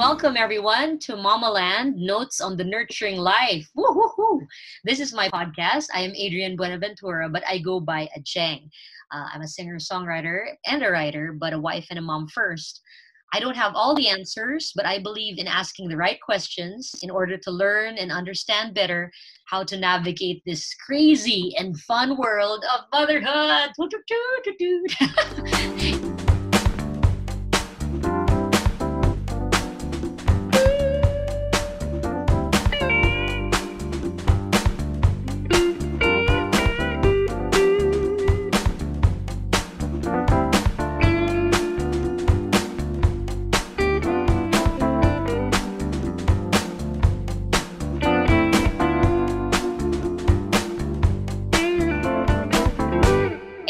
welcome everyone to Mommaland, Notes on the Nurturing Life. Woo-hoo-hoo. This is my podcast. I am Adrian Buenaventura, but I go by Adjeng. I'm a singer-songwriter and a writer, but a wife and a mom first. I don't have all the answers, but I believe in asking the right questions in order to learn and understand better how to navigate this crazy and fun world of motherhood.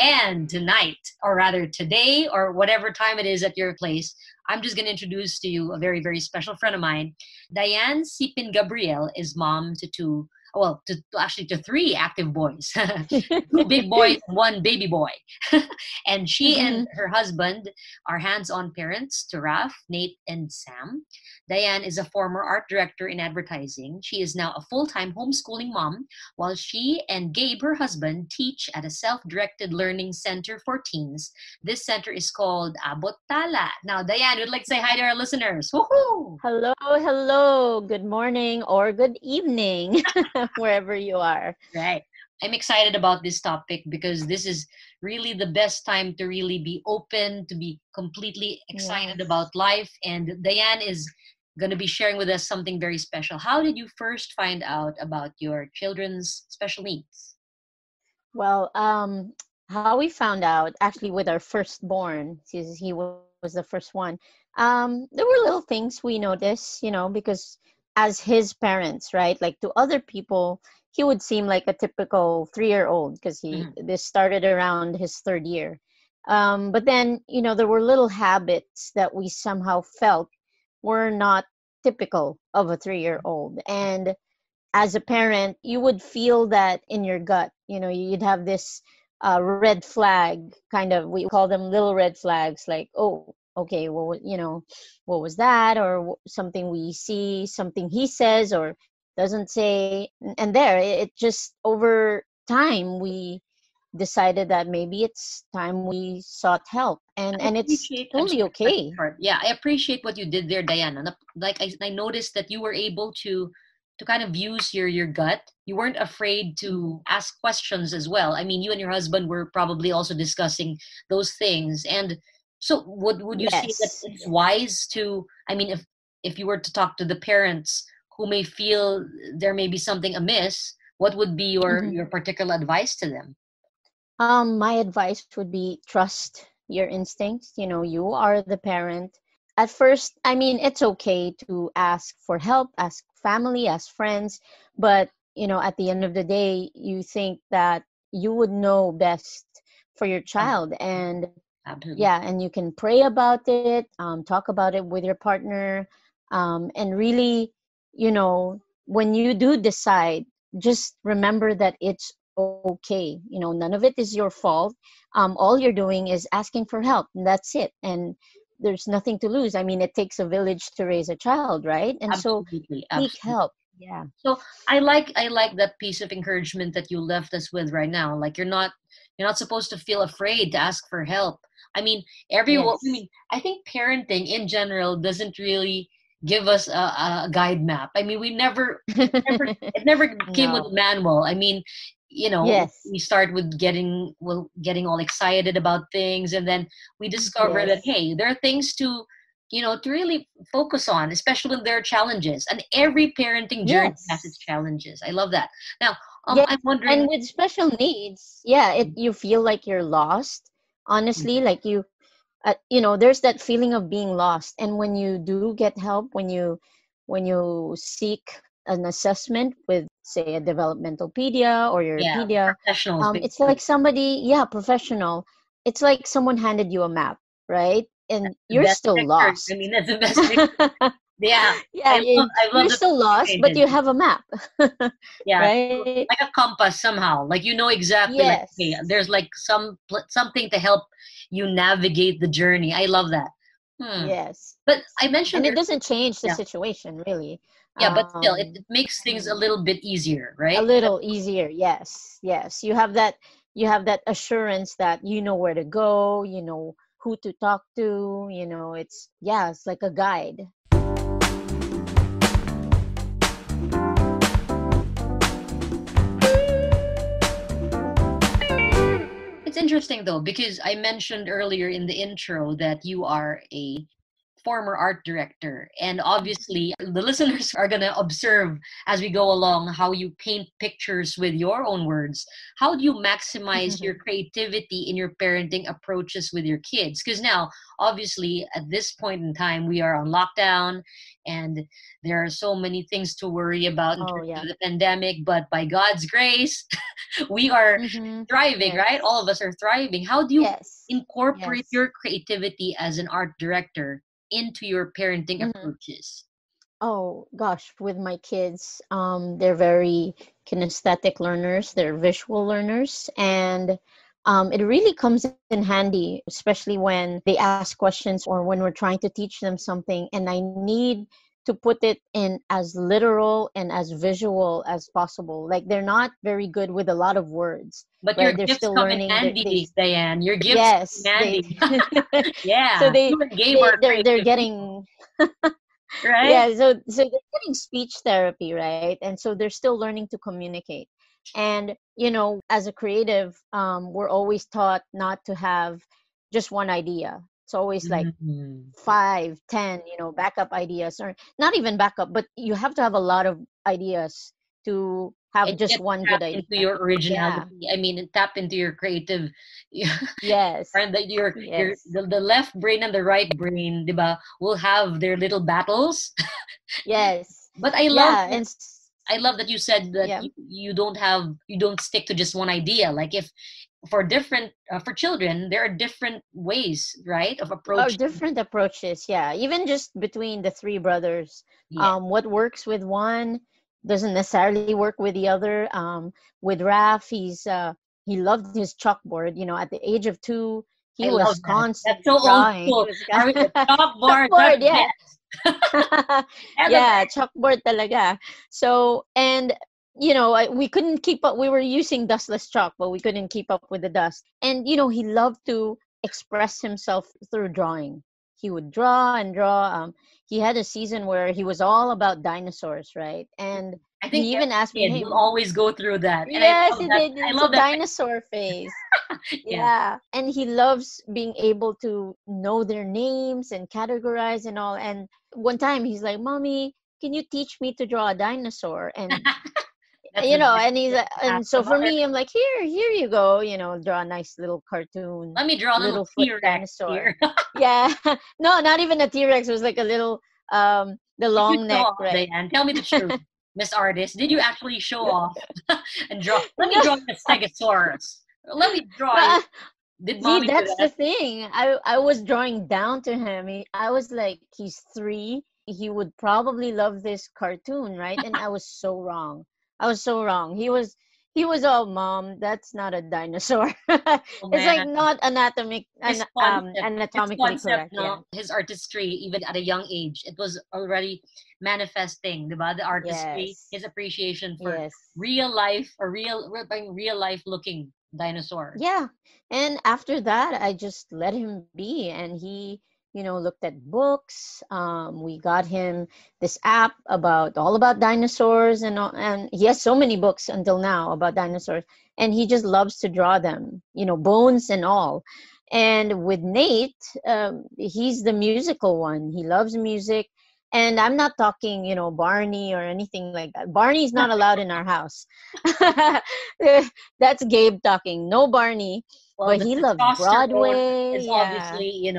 And tonight, or rather today, or whatever time it is at your place, I'm just going to introduce to you a very, very special friend of mine. Diane Sipin Gabriel is mom to three active boys. Two big boys and one baby boy. And she and her husband are hands-on parents to Raf, Nate, and Sam. Diane is a former art director in advertising. She is now a full-time homeschooling mom, while she and Gabe, her husband, teach at a self-directed learning center for teens. This center is called Abot Tala. Now, Diane, would like to say hi to our listeners. Woohoo! Hello. Good morning or good evening, wherever you are. Right. I'm excited about this topic because this is really the best time to really be open, to be completely excited about life. And Diane is going to be sharing with us something very special. How did you first find out about your children's special needs? Well, how we found out, actually with our firstborn, since he was the first one, there were little things we noticed, because as his parents, right, like to other people, he would seem like a typical 3-year-old because this started around his third year. But then, there were little habits that we somehow felt were not typical of a 3-year-old. And as a parent, you would feel that in your gut. You'd have this red flag, kind of, we call them little red flags, like, oh, okay, well, what was that? Or something we see, something he says or doesn't say. And it just, over time, we decided that maybe it's time we sought help. And it's totally okay. Yeah, I appreciate what you did there, Diana. Like I noticed that you were able to kind of use your gut. You weren't afraid to ask questions as well. I mean, you and your husband were probably also discussing those things. And so would you say that it's wise to, I mean, if you were to talk to the parents who may feel there may be something amiss, what would be your particular advice to them? My advice would be trust your instincts. You are the parent. At first, I mean, it's okay to ask for help, ask family, ask friends. But, at the end of the day, you think that you would know best for your child. And absolutely. Yeah, and you can pray about it, talk about it with your partner. And really, when you do decide, just remember that it's okay. None of it is your fault. All you're doing is asking for help, and that's it. And there's nothing to lose. I mean, it takes a village to raise a child, right? And absolutely. So seek help. Yeah. So I like that piece of encouragement that you left us with right now. Like you're not supposed to feel afraid to ask for help. I mean, everyone. Yes. I mean, I think parenting in general doesn't really give us a guide map. I mean, it never came with a manual. I mean, we start with getting all excited about things, and then we discover that, hey, there are things to really focus on, especially when there are challenges. And every parenting journey has its challenges. I love that. Now, I'm wondering. And with special needs, you feel like you're lost. Honestly, like you, there's that feeling of being lost. And when you do get help, when you seek an assessment with, say, a developmental pedia or your pedia, it's like somebody, professional. It's like someone handed you a map, right? And you're still lost. I mean, that's the best picture. I love you're still lost, but you have a map. Right? Like a compass somehow. Like exactly. Like, okay, there's like something to help you navigate the journey. I love that. Hmm. Yes. But I mentioned And it earlier, doesn't change the yeah, situation really. yeah, but still, it makes things a Mm, little bit easier, a right? little easier. Yes. Yes. You have that assurance that you know where to go, you know who to talk to, you know, it's yeah, it's like a guide. It's interesting though, because I mentioned earlier in the intro that you are a former art director. And obviously, the listeners are going to observe as we go along how you paint pictures with your own words. How do you maximize your creativity in your parenting approaches with your kids? Because now, obviously, at this point in time, we are on lockdown and there are so many things to worry about in Oh terms yeah. of the pandemic. But by God's grace, we are thriving, right? All Yes. of us are thriving. How do you Yes. incorporate Yes. your creativity as an art director into your parenting hmm approaches? Oh gosh, with my kids, they're very kinesthetic learners. They're visual learners, and it really comes in handy, especially when they ask questions or when we're trying to teach them something, and I need to put it in as literal and as visual as possible. Like they're not very good with a lot of words, But your right? They're gifts still come in learning. handy, Diane. Your gifts come in Yes, they handy. so Yeah, you and Gabe are they're creative people, getting right? yeah, so they're getting speech therapy, right? And so they're still learning to communicate. And you know, as a creative, we're always taught not to have just one idea. It's always like Mhm. 5, 10, you know, backup ideas, or not even backup, but you have to have a lot of ideas to have And you just get to one tap good idea. into your Yeah. originality. I mean, tap into your creative, Yes. and that your Yes. the left brain and the right brain, diba, will have their little battles. Yes. But Yeah. And I love that you said that yeah. you don't stick to just one idea. Like if for different for children, there are different ways, right, of Or approaching. different approaches, yeah, even just between the three brothers, Yeah, what works with one doesn't necessarily work with the other. With Raf, he loved his chalkboard, you know, at the age of 2 he I love was that. That's constantly so old drawing. He school. was Are we the chalkboard? That's chalkboard, the yeah. best. That's the Yeah, best. chalkboard talaga. So, and you know, we couldn't keep up. We were using dustless chalk, but we couldn't keep up with the dust. And you know, he loved to express himself through drawing. He would draw and draw. He had a season where he was all about dinosaurs, right? And I think he even every asked me, kid "Hey, will always go through that, and I yes, love he that. did. I It's a love that. dinosaur phase." Yeah. Yeah. And he loves being able to know their names and categorize and all. And one time he's like, "Mommy, can you teach me to draw a dinosaur?" And That's you the know, best and he's thing to and ask so a for mother. me, I'm like, here you go, you know, draw a nice little cartoon, Let me draw a little little foot T-Rex dinosaur. here. Yeah. No, not even a T-Rex. It was like a little the Did you long show neck, off, right? Diane? Tell me the truth, Miss Artist. Did you actually show off and draw? Let me No, draw you a Stegosaurus. Let me draw you. no. Did See, mommy do that's the that? thing. I was drawing down to him. I was like, he's 3. He would probably love this cartoon, right? And I was so wrong. I was so wrong. He was all, Mom, that's not a dinosaur. Oh It's like man, not anatomic his concept, anatomically correct. Yeah. no, his artistry, even at a young age, it was already manifesting, diba? The artistry, Yes. his appreciation for Yes. real life or real life looking dinosaurs. Yeah. And after that, I just let him be. And he, you know, looked at books. We got him this app about all about dinosaurs and all, and he has so many books until now about dinosaurs. And he just loves to draw them, you know, bones and all. And with Nate, he's the musical one. He loves music. And I'm not talking, you know, Barney or anything like that. Barney's not allowed in our house. That's Gabe talking. No Barney, Well, but the he loves testosterone Broadway. is Yeah. obviously,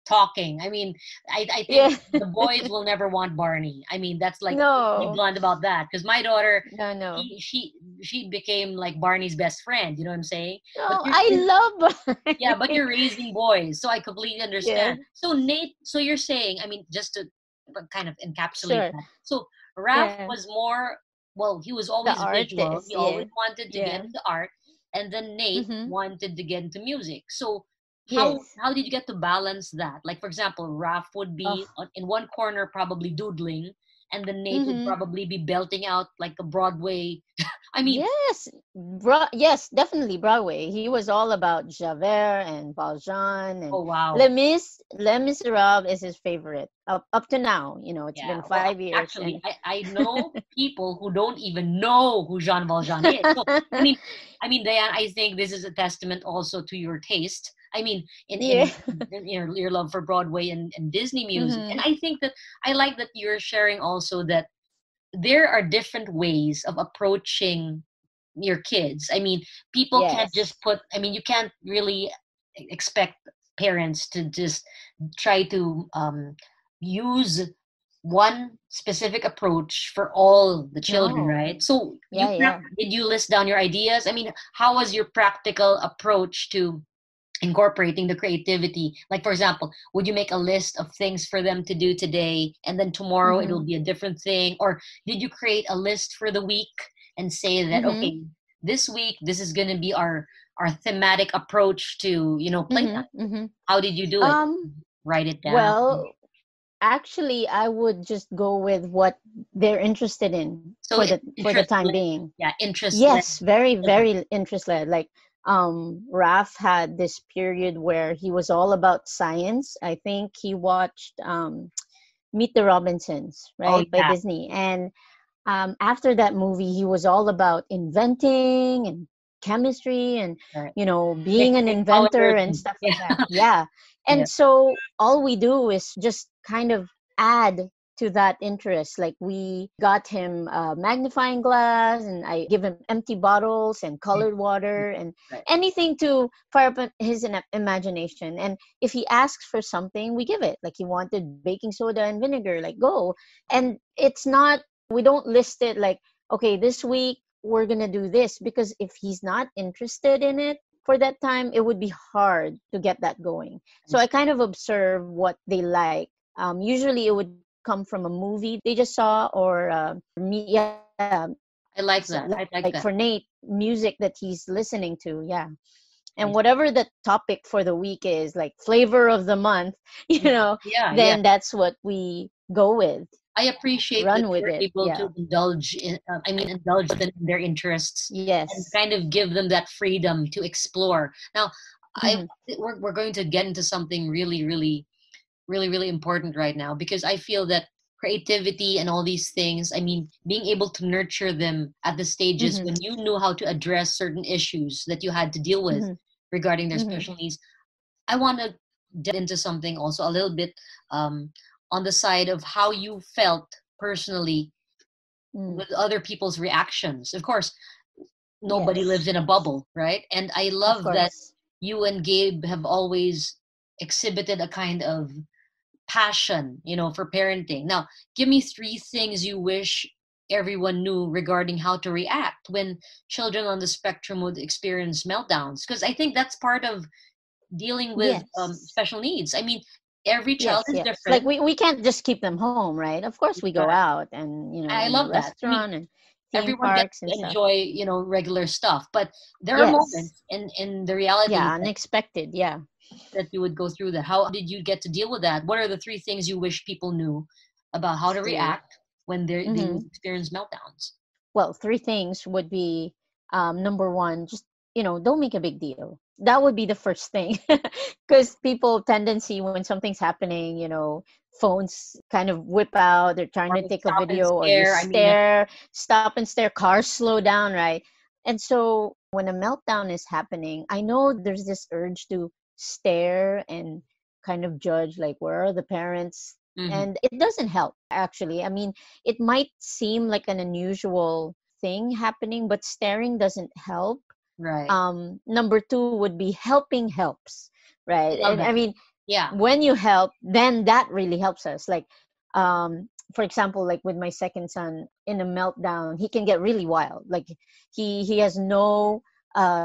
talking. I mean, I think Yeah. the boys will never want Barney. I mean, that's like be No. blunt about that. Because my daughter, No, no. she she she became like Barney's best friend. You know what I'm saying? But No, I love yeah, but Barney. you're raising boys, so I completely Yeah. understand. So Nate, so you're saying, I mean, just to kind of encapsulate Sure. that. So Ralph Yeah. was more, well, he was The always visual. artist. He Yeah. always wanted to get Yeah. into art, and then Nate Mm-hmm. wanted to get into music. So how did you get to balance that? Like, for example, Raf would be Oh. in one corner probably doodling, and then Nate would Mm-hmm. probably be belting out like a Broadway. I mean, Yes, yes, definitely Broadway. He was all about Javert and Valjean and oh wow. Les Miserables is his favorite up to now. It's Yeah, been well, 5 years actually, and I know people who don't even know who Jean Valjean is. So, I mean, Diane, I think this is a testament also to your taste. I mean, yeah. in your love for Broadway and Disney music, and Hmm. I think that I like that you're sharing also that there are different ways of approaching your kids. I mean, people can't Yes. just put. I mean, you can't really expect parents to just try to use one specific approach for all the children, No. right? So Yeah, yeah. did you list down your ideas? I mean, how was your practical approach to incorporating the creativity? Like, for example, would you make a list of things for them to do today, and then tomorrow it'll Mm-hmm. be a different thing? Or did you create a list for the week and say that, Mm-hmm. okay, this week this is going to be our thematic approach to playtime? Mm-hmm. Mm-hmm. How did you do it? Um, Write it down? well, actually, I would just go with what they're interested in So for the interest time led. being. Yeah, interest led. Yes, very, very interest led. Like, Raf had this period where he was all about science. I think he watched Meet the Robinsons, Oh right, by yeah. Disney. And after that movie, he was all about inventing and chemistry and, Right. being an Mixing inventor colors. and And, stuff like yeah. that. Yeah. Yeah. And so all we do is just kind of add to that interest. Like we got him a magnifying glass and I give him empty bottles and Mm, colored mm, water and right. anything to fire up his imagination. And if he asks for something, we give it. Like he wanted baking soda and vinegar, like go. And it's not, we don't list it like, okay, this week we're going to do this, because if he's not interested in it for that time, it would be hard to get that going. I So I see. kind of observe what they like. Usually it would come from a movie they just saw, or yeah, I like so that. I like like for that. Nate, music that he's listening to. Yeah. I And see. whatever the topic for the week is, like flavor of the month, Mhm. Yeah, yeah. then that's what we go with. I appreciate that Run with you're it. able Yeah. to indulge them in their interests and Yes. kind of give them that freedom to explore. Now, I Hmm. we're going to get into something really, really, really, really important right now, because I feel that creativity and all these things, I mean, being able to nurture them at the stages Hmm. when you knew how to address certain issues that you had to deal with Hmm. regarding their Hmm. special needs. I want to delve into something also a little bit um, on the side of how you felt personally Mm. with other people's reactions. Of course, nobody lives Yes. in a bubble, right? And I Of love that course. you and Gabe have always exhibited a kind of passion, for parenting. Now, give me three things you wish everyone knew regarding how to react when children on the spectrum would experience meltdowns, because I think that's part of dealing with Yes. special needs. I mean, every child Yes, is yes. Like different. we can't just keep them home, right? Of course we go Right. out and, I in a love that. I mean, restaurant and theme everyone gets parks and to stuff. enjoy, regular stuff, but there are Yes. moments in the reality Yeah, unexpected. Yeah. that you would go through that. How did you get to deal with that? What are the three things you wish people knew about how to True. react when they Hmm. would experience meltdowns? Well, three things would be, number one, just, don't make a big deal. That would be the first thing. Because people tendency when something's happening, phones kind of whip out, they're trying Or to the take a stop and video, or you stare. I mean, stare, stop and stare, cars slow down, right? And so when a meltdown is happening, I know there's this urge to stare and kind of judge, like, where are the parents? mhm, And it doesn't help, actually. I mean, it might seem like an unusual thing happening, but staring doesn't help. right. Number two would be helping helps, I right? love And I that. mean, Yeah. when you help, then that really helps us. Like, for example, like with my second son, in a meltdown, he can get really wild. Like he has no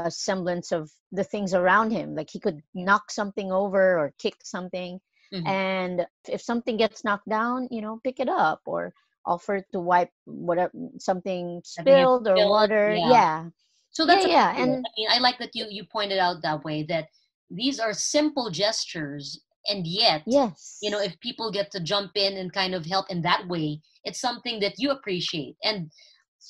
semblance of the things around him. Like he could knock something over or kick something, Mhm. and if something gets knocked down, pick it up or offer to wipe whatever, something Having it spilled or filled. water. Yeah. Yeah. So Yeah, that's yeah. appropriate. And I mean, I like that you pointed out that way that these are simple gestures, and yet, you know, Yes. if people get to jump in and kind of help in that way, it's something that you appreciate. And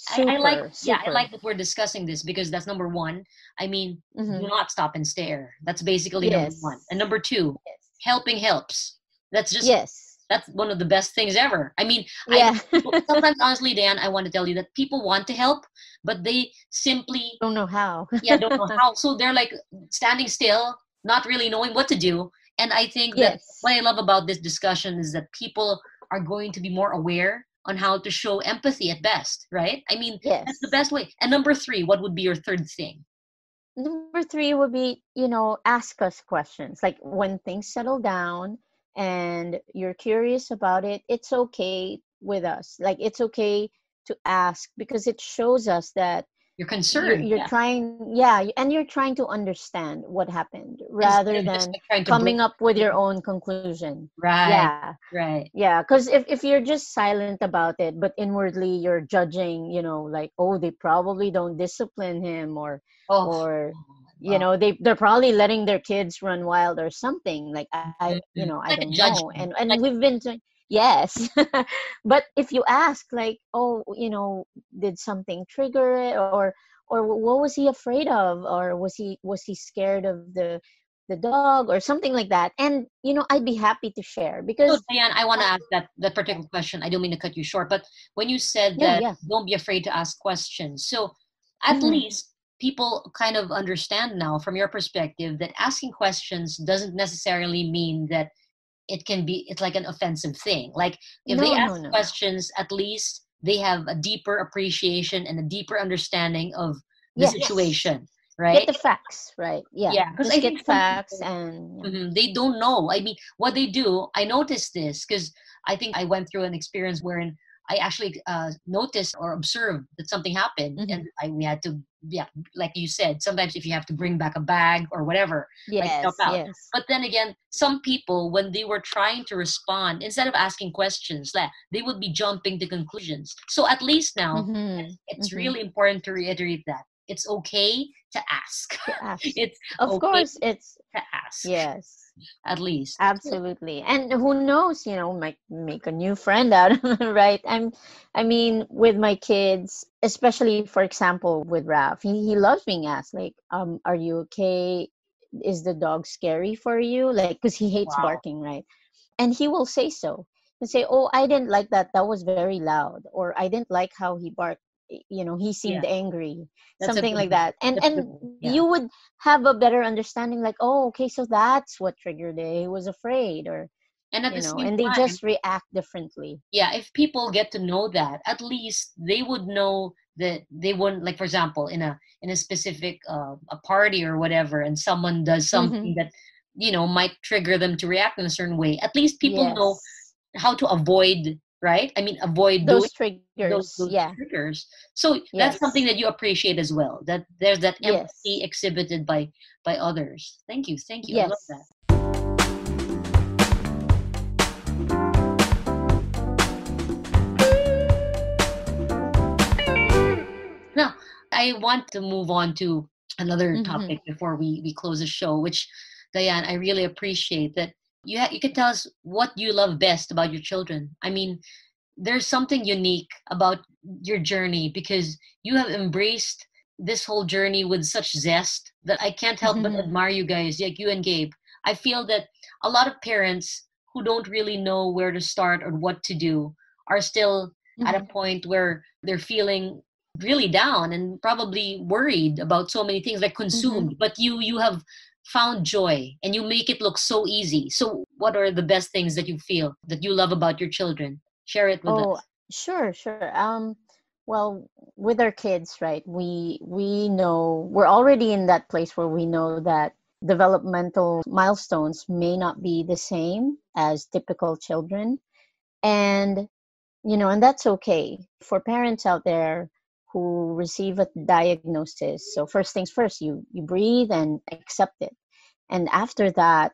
I like, Super, yeah, I super. like that we're discussing this, because that's number one. I mean, do Mm-hmm. not stop and stare. That's basically number one. Yes. And number two, Yes. helping helps. That's just, Yes. that's one of the best things ever. I mean, I Yeah. sometimes, honestly, Dan, I want to tell you that people want to help, but they simply, Don't know how. yeah, don't know how. So they're like standing still, not really knowing what to do. And I think that what Yes. I love about this discussion is that people are going to be more aware on how to show empathy at best, right? I mean, that's the Yes. best way. And number three, what would be your third thing? Number three would be, ask us questions. Like when things settle down and you're curious about it, it's okay with us. Like it's okay to ask because it shows us that You're you're, concerned, you're yeah. trying, yeah, and you're trying to understand what happened Instead rather of just than like trying to blame. coming up with your own conclusion. Right, Yeah. right. Yeah, because if you're just silent about it, but inwardly you're judging, like, oh, they probably don't discipline him, Oh, or oh, they're probably letting their kids run wild or something. Like mhm. I Like a don't know, judgment. and Like, we've been to, yes, but if you ask, like, oh, did something trigger it, or what was he afraid of, or was he scared of the dog or something like that, and I'd be happy to share so, because Diane, I want uh, to ask that yeah, particular question. I don't mean to cut you short, but when you said yeah, that yeah. don't be afraid to ask questions, so at Hmm. least people kind of understand now from your perspective that asking questions doesn't necessarily mean that it's like an offensive thing. Like if they No, no, ask no. questions, at least they have a deeper appreciation and a deeper understanding of the Yes, situation, get right? the facts right. Yeah, Yeah, because I just think get some facts people, and yeah. mhm, they don't know. I mean, what they do, I noticed this because I think I went through an experience wherein I actually noticed or observed that something happened, Hmm. and we had to, yeah, like you said, sometimes if you have to bring back a bag or whatever, like help Yes, out. yes. But then again, some people, when they were trying to respond, instead of asking questions, like, they would be jumping to conclusions. So at least now, Mm-hmm. it's Mm-hmm. really important to reiterate that it's okay to ask. To ask, It's of okay course, it's to ask, yes. at least. Absolutely. And who knows, might make a new friend out of it, right? I mean, with my kids, especially for example with Raf, he loves being asked, like, are you okay? Is the dog scary for you? Like, because he hates Wow. barking, right? And he will say so. And say, oh, I didn't like that. That was very loud. Or I didn't like how he barked. He seemed Yeah, angry, that's a something good like one. that. And That's a good and one. Yeah. you would have a better understanding, like, oh, okay, so that's what triggered it. He was afraid, or And at the same and they time, just react differently. yeah, if people get to know that, at least they would know that they wouldn't, like, for example, in a specific a party or whatever, and someone does Hmm. something that might trigger them to react in a certain way. At least people know Yes, how to avoid, right? I mean, avoid doing those triggers. those Yeah. triggers. So that's something Yes. that you appreciate as well. That there's that empathy Yes. exhibited by others. Thank you, thank you. I love that. Yes. Now, I want to move on to another Hmm. topic before we close the show, which, Diane, I really appreciate that you can tell us what you love best about your children. I mean, there's something unique about your journey because you have embraced this whole journey with such zest that I can't help but Hmm. admire you guys, like you and Gabe. I feel that a lot of parents who don't really know where to start or what to do are still at a Hmm. point where they're feeling really down and probably worried about so many things, like Hmm. consumed. But you have found joy and you make it look so easy. So what are the best things that you feel that you love about your children? Share it with Oh, us. sure, sure. Well, with our kids, right? We know we're already in that place where we know that developmental milestones may not be the same as typical children, and and that's okay for parents out there who receive a diagnosis. So first things first, you breathe and accept it, and after that,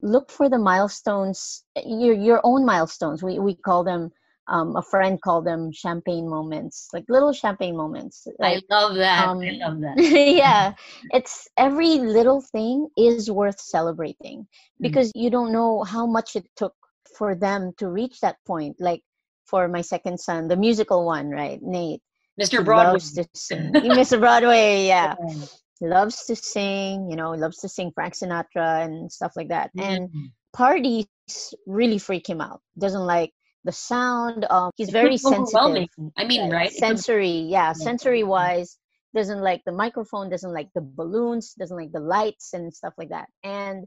look for the milestones, your own milestones. We call them A friend called them champagne moments, like little champagne moments. I Like, love that. I love that. yeah, it's every little thing is worth celebrating Mm. because you don't know how much it took for them to reach that point. Like for my second son, the musical one, right? Nate, Mr. he Broadway. loves to sing. Mr. Broadway, yeah. Yeah. He loves to sing, loves to sing Frank Sinatra and stuff like that. And Mm. parties really freak him out. Doesn't like the sound. He's It could very be overwhelming. sensitive, I mean, right? right? It could be, Sensory, yeah, yeah. sensory wise, doesn't like the microphone, doesn't like the balloons, doesn't like the lights and stuff like that. And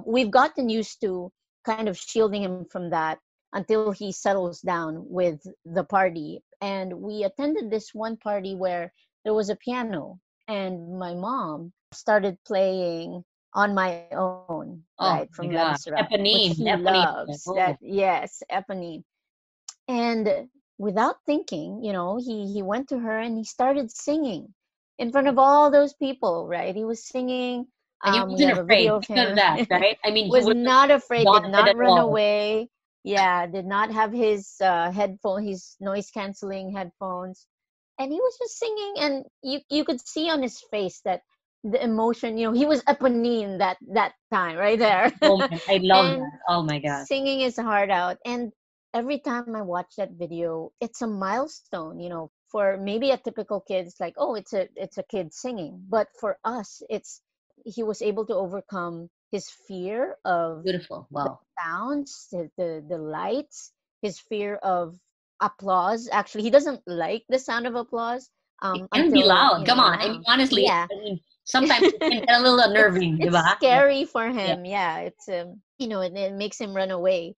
we've gotten used to kind of shielding him from that until he settles down with the party. And we attended this one party where there was a piano, and my mom started playing On My Own, right, Oh from my Les God. Miserables, which he Eponine. Eponine. loves. That, Oh. yes, Eponine. And without thinking, he went to her and he started singing in front of all those people, right? He was singing. And he We wasn't have a afraid video of of him. that, right? I mean, he Was wasn't not afraid, did daunted not at run all. away. Yeah, did not have his headphone, his noise canceling headphones, and he was just singing. And you could see on his face that the emotion. He was Eponine that time right there, Oh man, I love and that. Oh my God. singing his heart out. And every time I watch that video, it's a milestone. For maybe a typical kid, it's like, oh, it's a kid singing, but for us, it's he was able to overcome his fear of Beautiful. Wow. sounds, the lights, his fear of applause. Actually, he doesn't like the sound of applause. It can be Until loud. Come on. I mean, now, honestly, yeah. I mean, sometimes it can get a little unnerving, It's diba? scary for Yeah. him. Yeah, it's it makes him run away.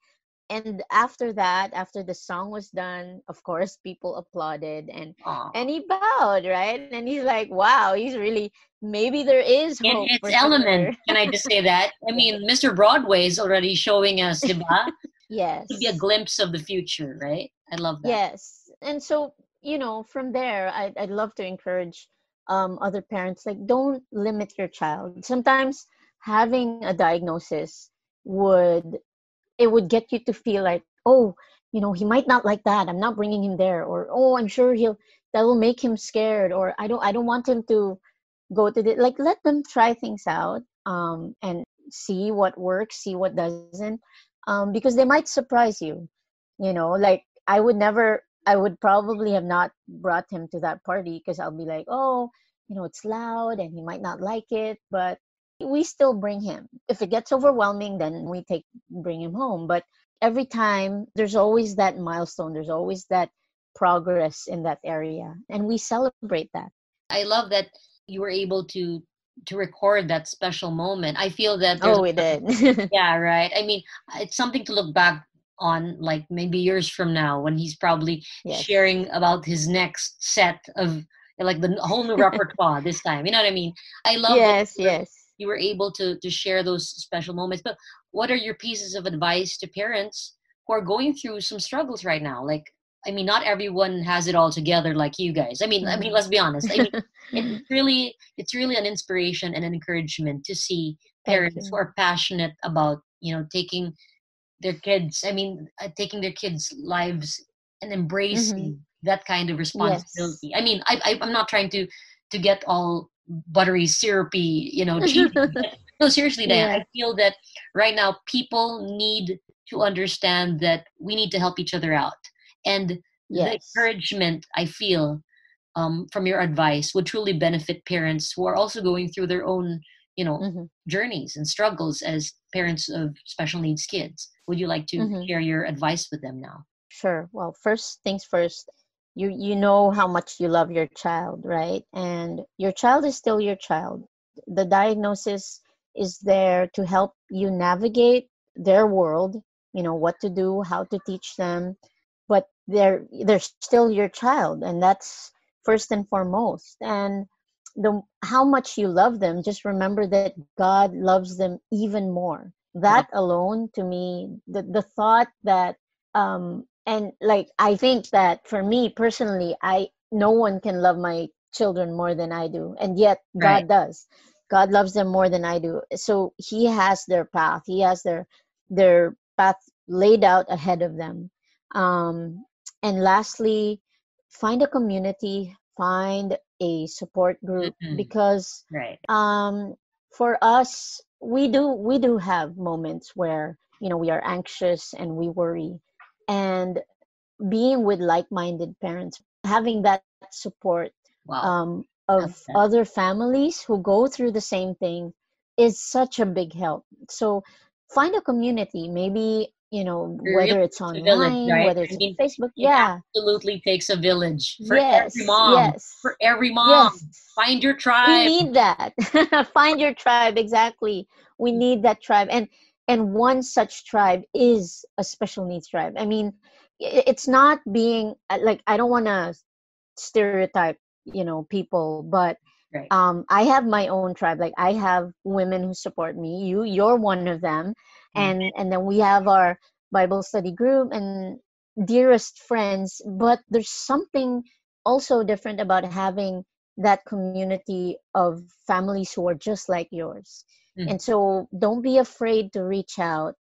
And after that, after the song was done, of course, people applauded, and Aw. he bowed, right? And he's like, wow, he's really, maybe there is In hope its for element, Singer. can I just say that? I mean, Mr. Broadway is already showing us, diba? Could be a Yes. glimpse of the future, right? I love that. Yes. And so, from there, I'd love to encourage other parents, like, don't limit your child. Sometimes having a diagnosis would get you to feel like, oh, he might not like that. I'm not bringing him there. Or, oh, I'm sure that will make him scared. Or I don't want him to go to like, let them try things out, and see what works, see what doesn't, because they might surprise you. Like, I would probably have not brought him to that party because I'll be like, oh, it's loud and he might not like it, but we still bring him. If it gets overwhelming, then we bring him home. But every time, there's always that milestone, there's always that progress in that area, and we celebrate that. I love that you were able to record that special moment. I feel that there's Oh, we did. yeah, right. I mean, it's something to look back on, like maybe years from now when he's probably Yes. sharing about his next set of like the whole new repertoire this time. You know what I mean? I love that Yes. you were able to share those special moments. But what are your pieces of advice to parents who are going through some struggles right now? Like, I mean, not everyone has it all together like you guys. I mean, let's be honest. I mean, it's really an inspiration and an encouragement to see Thank parents who you. are passionate about taking their kids. I mean, taking their kids' lives and Mm-hmm. embracing that kind of Yes. responsibility. I mean, I'm not trying to get all buttery, syrupy, cheesy. But no, seriously, Diane, Yeah. I feel that right now people need to understand that we need to help each other out, and the Yes. encouragement I feel from your advice would truly benefit parents who are also going through their own, Mm-hmm. journeys and struggles as parents of special needs kids. Would you like to Mm-hmm. share your advice with them now? Sure. Well, first things first, you know how much you love your child, right? And your child is still your child. The diagnosis is there to help you navigate their world, what to do, how to teach them, but they're still your child, and that's first and foremost. And the how much you love them, just remember that God loves them even more. Wow. That alone, to me, the thought that and like, I think that for me personally, I no one can love my children more than I do, and yet Right. God does. God loves them more than I do. So he has their path, he has their path laid out ahead of them. And lastly, find a community, find a support group, Mm-mm. because Right. for us, we do have moments where, we are anxious and we worry, and being with like-minded parents, having that support Wow. of That's that. other families who go through the same thing is such a big help. So find a community, maybe, It really whether it's takes a village, online, right? whether I it's on mean, Facebook. it Yeah. absolutely takes a village for every Yes, mom. For yes, every mom, yes. find your We tribe. need that. Find your tribe, exactly. We need that tribe. And one such tribe is a special needs tribe. I mean, it's not being like, I don't want to stereotype, people, but Right. I have my own tribe. Like, I have women who support me. You're one of them. Mm. And then we have our Bible study group and dearest friends. But there's something also different about having that community of families who are just like yours. Mm. And so don't be afraid to reach out,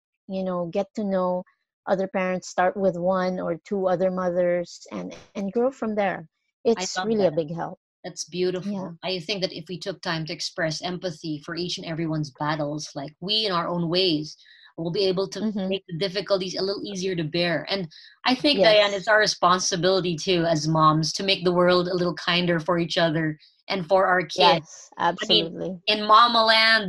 get to know other parents, start with one or two other mothers, and grow from there. I It's love really a that. big help. That's Yeah. beautiful. I think that if we took time to express empathy for each and everyone's battles, like we in our own ways, will be able to Mm-hmm. make the difficulties a little easier to bear. And I think, Diane, it's Yes. our responsibility too, as moms, to make the world a little kinder for each other and for our kids. Yes, I mean, absolutely. in Mommaland,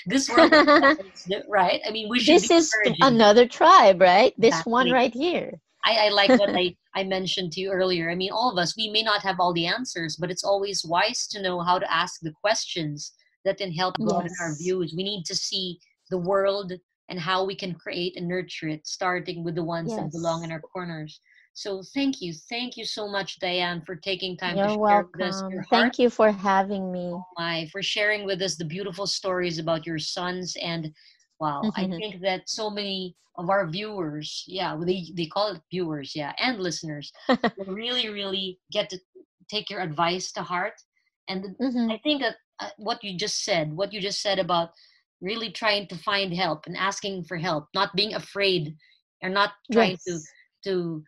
this world is nice, right? I mean, we should be This is encouraging. another tribe, right? This one Exactly. right here. I like what I mentioned to you earlier. I mean, all of us, we may not have all the answers, but it's always wise to know how to ask the questions that can help broaden our Yes. views. We need to see the world and how we can create and nurture it, starting with the ones that belong in Yes. our corners. So thank you. Thank you so much, Diane, for taking time to You're share with us your welcome. heart, Thank you for having me. for sharing with us the beautiful stories about your sons. And wow, I think that so many of our viewers, yeah, well, they call it viewers, yeah, and listeners, will really, really get to take your advice to heart. And Hmm. I think that what you just said about really trying to find help and asking for help, not being afraid, and not trying Yes. to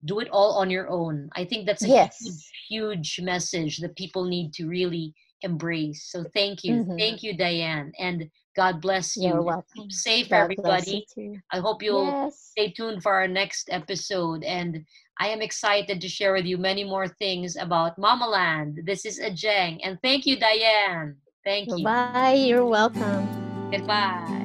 do it all on your own. I think that's a huge, Yes. huge message that people need to really embrace. So thank you. Hmm. Thank you, Diane. And God bless You're you. Keep welcome. safe, God bless you everybody. too. I hope you'll Yes. stay tuned for our next episode. And I am excited to share with you many more things about Mommaland. This is Adjeng. And thank you, Diane. Thank you. Bye. You're welcome. Goodbye.